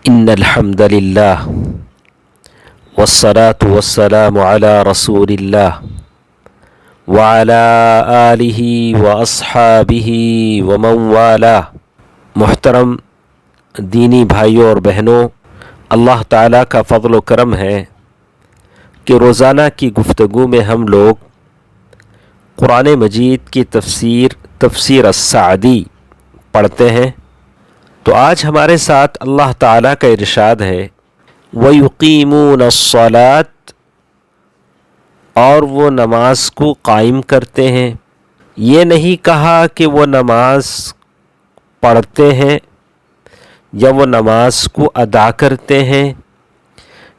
ان الحمد للہ والصلاة والسلام علی رسول اللہ وعلی آلہ واصحابہ ومن والاه۔ محترم دینی بھائیوں اور بہنوں، اللہ تعالیٰ کا فضل و کرم ہے کہ روزانہ کی گفتگو میں ہم لوگ قرآن مجید کی تفسیر السعدی پڑھتے ہیں۔ تو آج ہمارے ساتھ اللہ تعالیٰ کا ارشاد ہے وَيُقِيمُونَ الصَّلَاةَ، اور وہ نماز کو قائم کرتے ہیں۔ یہ نہیں کہا کہ وہ نماز پڑھتے ہیں یا وہ نماز کو ادا کرتے ہیں،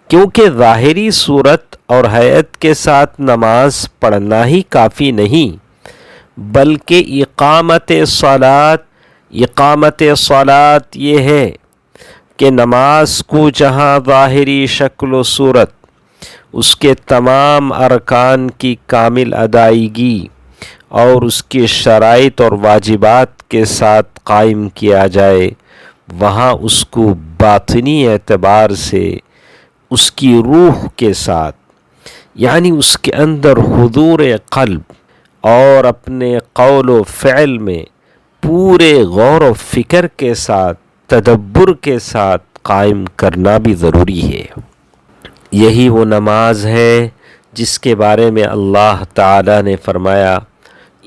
کیونکہ ظاہری صورت اور ہیئت کے ساتھ نماز پڑھنا ہی کافی نہیں، بلکہ اقامت صلاۃ یہ ہے کہ نماز کو جہاں ظاہری شکل و صورت، اس کے تمام ارکان کی کامل ادائیگی اور اس کی شرائط اور واجبات کے ساتھ قائم کیا جائے، وہاں اس کو باطنی اعتبار سے اس کی روح کے ساتھ، یعنی اس کے اندر حضور قلب اور اپنے قول و فعل میں پورے غور و فکر کے ساتھ، تدبر کے ساتھ قائم کرنا بھی ضروری ہے۔ یہی وہ نماز ہے جس کے بارے میں اللہ تعالیٰ نے فرمایا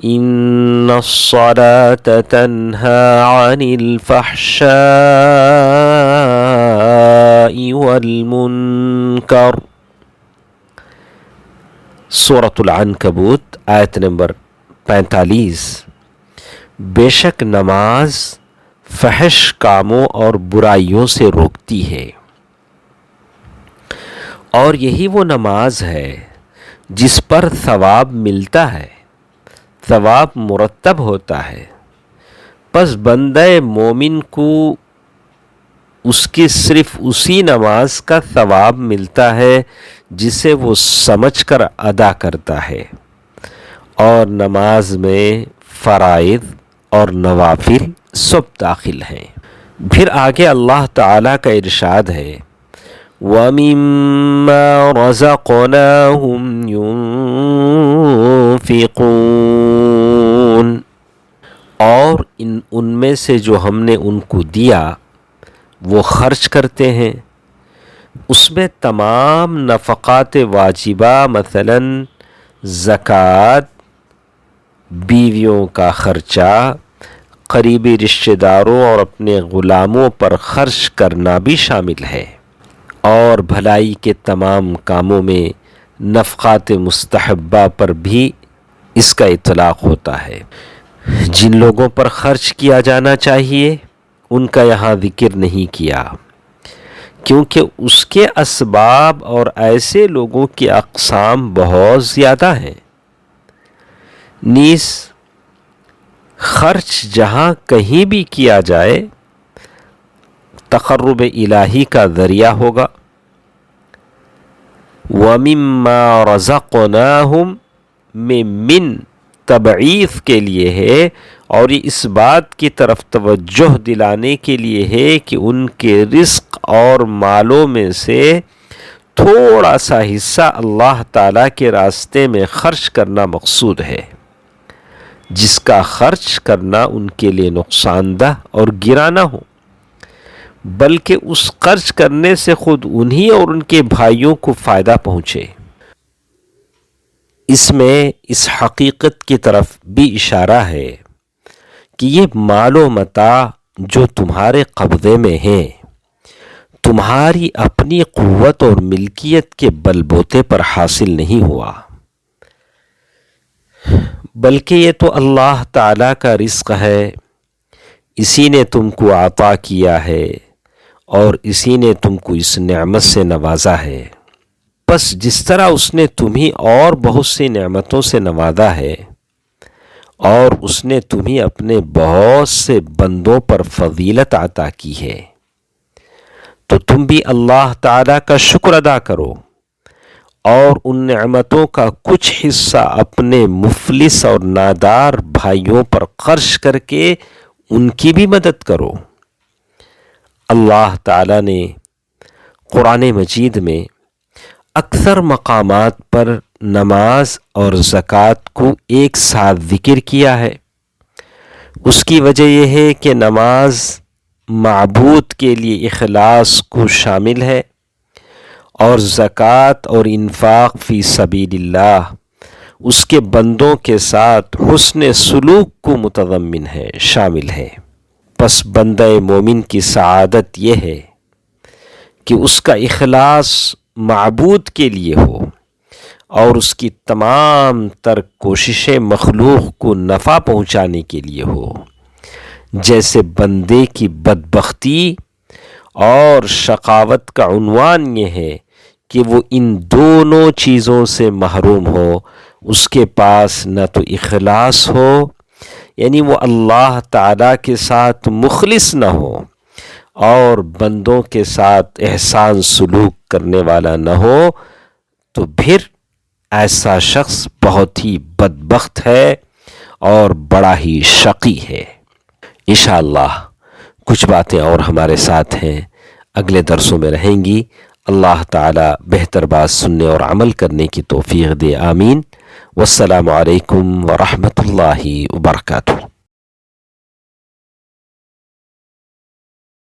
ان الصلاة تنہی عن الفحشاء والمنکر، سورۃ العنکبوت آیت نمبر 45۔ بے شک نماز فحش کاموں اور برائیوں سے روکتی ہے، اور یہی وہ نماز ہے جس پر ثواب ملتا ہے، ثواب مرتب ہوتا ہے۔ پس بندہ مومن کو اس کی صرف اسی نماز کا ثواب ملتا ہے جسے وہ سمجھ کر ادا کرتا ہے، اور نماز میں فرائض اور نوافل سب داخل ہیں۔ پھر آگے اللہ تعالیٰ کا ارشاد ہے وَمِمَّا رَزَقْنَاهُمْ يُنْفِقُونَ، اور ان میں سے جو ہم نے ان کو دیا وہ خرچ کرتے ہیں۔ اس میں تمام نفقات واجبہ، مثلا زکوٰۃ، بیویوں کا خرچہ، قریبی رشتہ داروں اور اپنے غلاموں پر خرچ کرنا بھی شامل ہے، اور بھلائی کے تمام کاموں میں نفقات مستحبہ پر بھی اس کا اطلاق ہوتا ہے۔ جن لوگوں پر خرچ کیا جانا چاہیے ان کا یہاں ذکر نہیں کیا، کیونکہ اس کے اسباب اور ایسے لوگوں کی اقسام بہت زیادہ ہیں۔ نیز خرچ جہاں کہیں بھی کیا جائے تقرب الہی کا ذریعہ ہوگا۔ وَمِمَّا رَزَقْنَاهُمْ میں من تبعیض کے لیے ہے، اور یہ اس بات کی طرف توجہ دلانے کے لیے ہے کہ ان کے رزق اور مالوں میں سے تھوڑا سا حصہ اللہ تعالیٰ کے راستے میں خرچ کرنا مقصود ہے، جس کا خرچ کرنا ان کے لیے نقصان دہ اور گرا نہ ہو، بلکہ اس خرچ کرنے سے خود انہی اور ان کے بھائیوں کو فائدہ پہنچے۔ اس میں اس حقیقت کی طرف بھی اشارہ ہے کہ یہ مال و متاع جو تمہارے قبضے میں ہیں، تمہاری اپنی قوت اور ملکیت کے بل بوتے پر حاصل نہیں ہوا، بلکہ یہ تو اللہ تعالیٰ کا رزق ہے، اسی نے تم کو عطا کیا ہے اور اسی نے تم کو اس نعمت سے نوازا ہے۔ بس جس طرح اس نے تمہیں اور بہت سی نعمتوں سے نوازا ہے، اور اس نے تمہیں اپنے بہت سے بندوں پر فضیلت عطا کی ہے، تو تم بھی اللہ تعالیٰ کا شکر ادا کرو، اور ان نعمتوں کا کچھ حصہ اپنے مفلس اور نادار بھائیوں پر خرچ کر کے ان کی بھی مدد کرو۔ اللہ تعالیٰ نے قرآن مجید میں اکثر مقامات پر نماز اور زکوٰۃ کو ایک ساتھ ذکر کیا ہے۔ اس کی وجہ یہ ہے کہ نماز معبود کے لیے اخلاص کو شامل ہے، اور زکوٰۃ اور انفاق فی سبیل اللہ اس کے بندوں کے ساتھ حسن سلوک کو متضمن ہے، شامل ہے۔ پس بندہ مومن کی سعادت یہ ہے کہ اس کا اخلاص معبود کے لیے ہو، اور اس کی تمام تر کوششیں مخلوق کو نفع پہنچانے کے لیے ہو۔ جیسے بندے کی بدبختی اور شقاوت کا عنوان یہ ہے کہ وہ ان دونوں چیزوں سے محروم ہو، اس کے پاس نہ تو اخلاص ہو، یعنی وہ اللہ تعالیٰ کے ساتھ مخلص نہ ہو، اور بندوں کے ساتھ احسان سلوک کرنے والا نہ ہو، تو پھر ایسا شخص بہت ہی بدبخت ہے اور بڑا ہی شقی ہے۔ انشاءاللہ کچھ باتیں اور ہمارے ساتھ ہیں، اگلے درسوں میں رہیں گی۔ اللہ تعالی بہتر بات سننے اور عمل کرنے کی توفیق دے، آمین۔ والسلام علیکم ورحمۃ اللہ وبرکاتہ۔